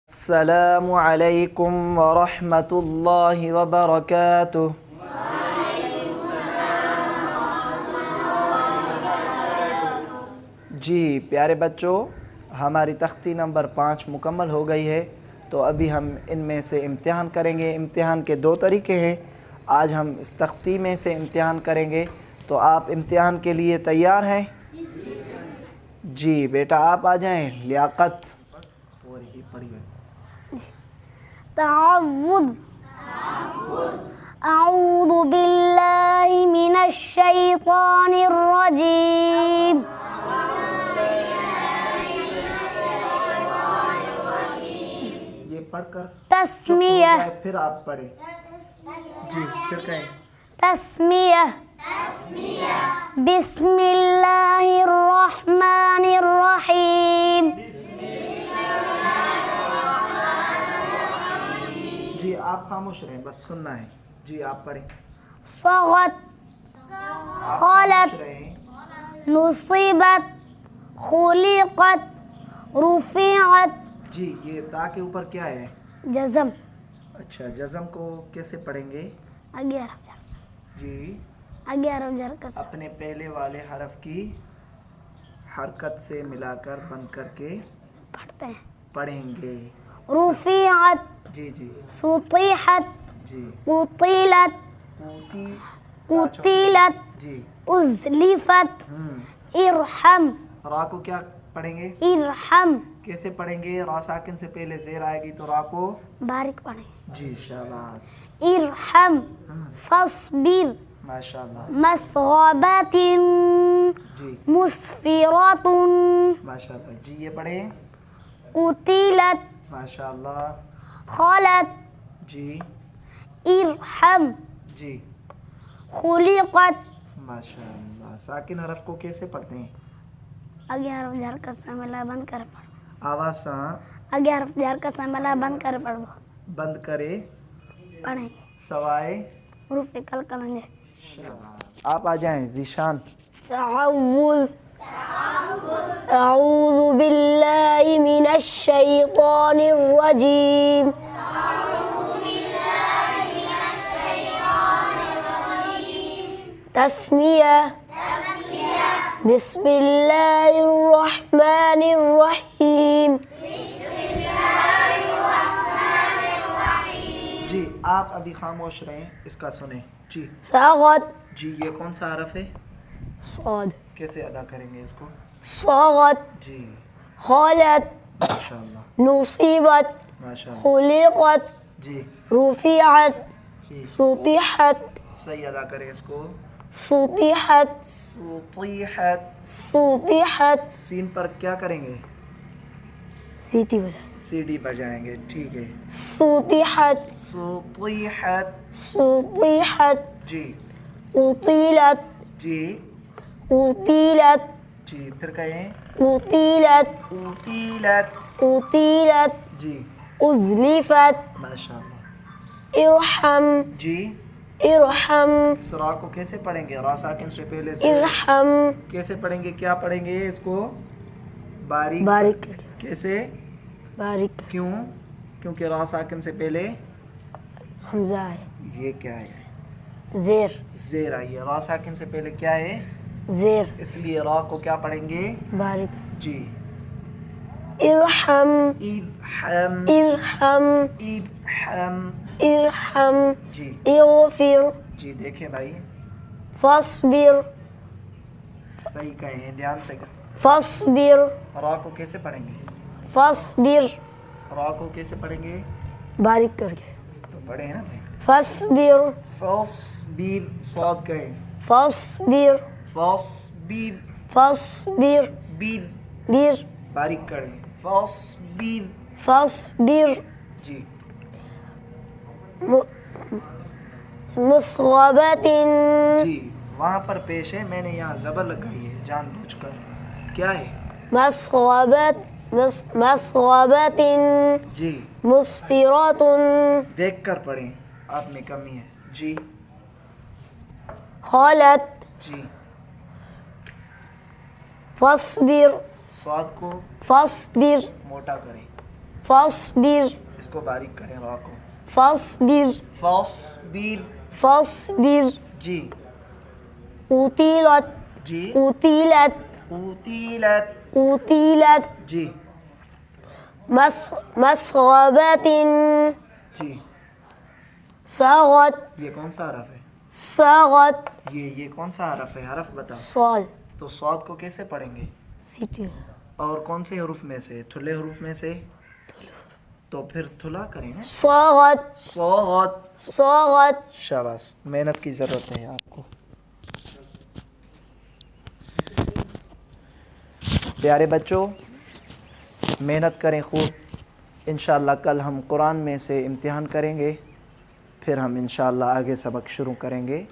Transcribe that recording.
السلام علیکم ورحمۃ اللہ وبرکاتہ۔ جی پیارے بچوں، ہماری تختی نمبر 5 مکمل ہو گئی ہے، تو ابھی ہم ان میں سے امتحان کریں گے۔ امتحان کے 2 طریقے ہیں، آج ہم اس تختی میں سے امتحان کریں گے، تو آپ امتحان کے لیے تیار ہیں؟ جی بیٹا آپ آ جائیں۔ لیاقت تعوذ اعوذ باللہ من الشیطان الرجیم یہ پڑھ کر تسمیہ پھر آپ پڑھیں۔ جی پھر کہیں۔ تسمیہ بسم اللہ الرحمن الرحیم جی آپ خاموش رہیں، بس سننا ہے۔ جی آپ پڑھیں۔ صغت آپ خلت خاموش رہیں۔ نصیبت خلقت رفعت جی یہ تا کے اوپر کیا ہے؟ جزم اچھا، جزم کو کیسے پڑھیں گے؟ 11 جی کا اپنے پہلے والے حرف کی حرکت سے ملا کر بند کر کے پڑھتے ہیں۔ پڑھیں گے۔ رفعت جی جی سطحت جی قتلت قتلت جی ازلفت ارحم را کو کیا پڑھیں گے؟ ارحم کیسے پڑھیں گے؟ را ساکن سے پہلے زیر آئے گی تو را کو باریک پڑھیں۔ جی شاباش، ارحم فاصبر ماشاء اللہ، مسغبت جی مسفرت ماشاء اللہ۔ جی یہ پڑھیں۔ قتلت ماشاء اللہ۔ خلت جی ارحم جی خلقت ماشاء اللہ۔ ساکن حرف کو کیسے پڑھتے ہیں؟ 11 جار کا ساملا بند کر پڑھو۔ آواز ساں 11 جار کا ساملا بند کر پڑھو بند کرے پڑھیں سوائے حروف کل کریں گے۔ شاباش۔ آپ آ جائیں ذیشان۔ تعوذ اعوذ باللہ من الشیطان الرجیم تسمیہ بسم اللہ الرحمن الرحیم جی آپ ابھی خاموش رہیں، اس کا سنیں۔ جی صغت جی یہ کون سا حرف ہے؟ صاد کیسے ادا کریں گے اس کو؟ صغت جی خلت ماشاء اللہ، نصیبت ماشاء اللہ۔ خلقت جی رفعت جی سطحت صحیح ادا کریں اس کو۔ سطحت سطیحت، سطحت سین پر کیا کریں گے؟ سیٹی بجا سی ڈی بجائیں گے، ٹھیک ہے۔ سطحت سطیحت، سطحت جی قتلت جی قتلت جی پھر کہیں۔ قتلت قتیلت، قتلت جی ازلفت ماشاء اللہ۔ ارحم جی ارحم اس را کو کیسے پڑھیں گے؟ را ساکن سے پہلے سے ارحم کیسے پڑھیں گے؟ کیا پڑھیں گے اس کو؟ باریک باریک کیسے؟ باریک کیوں؟ کیونکہ را ساکن سے پہلے حمزہ ہے یہ کیا ہے؟ زیر زیر آئی ہے۔ را ساکن سے پہلے کیا ہے؟ زیر اس لیے را کو کیا پڑھیں گے؟ باریک جی ارحم ارحم، ارحم ارحم، ارحم جی اغفر جی دیکھیں بھائی فاصبر صحیح کہیں، دھیان سے فاصبر را کو کیسے پڑھیں گے؟ فاصبر را کو کیسے پڑھیں گے؟ باریک کر کے تو پڑھیں نا بھائی۔ فاصبر فاصبر، صاد کہیں، فاصبر فاصبر، فاصبر بیر بر باریک کریں، فاصبر، فاصبر جی مصغبت جی وہاں پر پیش ہے، میں نے یہاں زبر لگائی ہے جان بوجھ کر۔ کیا ہے؟ مسغبت مسغبت جی مسفرات دیکھ کر پڑھیں، آپ میں کمی ہے۔ جی خلت جی فاصبر صاد کو فاصبر موٹا کریں، فاصبر اس کو باریک کریں را کو. فاصبر فاصبر. فاصبر جی قتلت جی. قتلت قتلت. قتلت جی مسغبة جی. صاغت یہ کون سا حرف ہے؟ صاغت یہ کون سا حرف ہے؟ حرف بتا. صاد تو صاد کو کیسے پڑھیں گے؟ سیٹی اور کون سے حروف میں سے؟ تھلے حروف میں سے. تو پھر تھلا کریں نا. صاغت صاغت. صاغت شاباش. محنت کی ضرورت ہے آپ کو. پیارے بچوں محنت کریں خوب. انشاءاللہ کل ہم قرآن میں سے امتحان کریں گے، پھر ہم انشاءاللہ آگے سبق شروع کریں گے.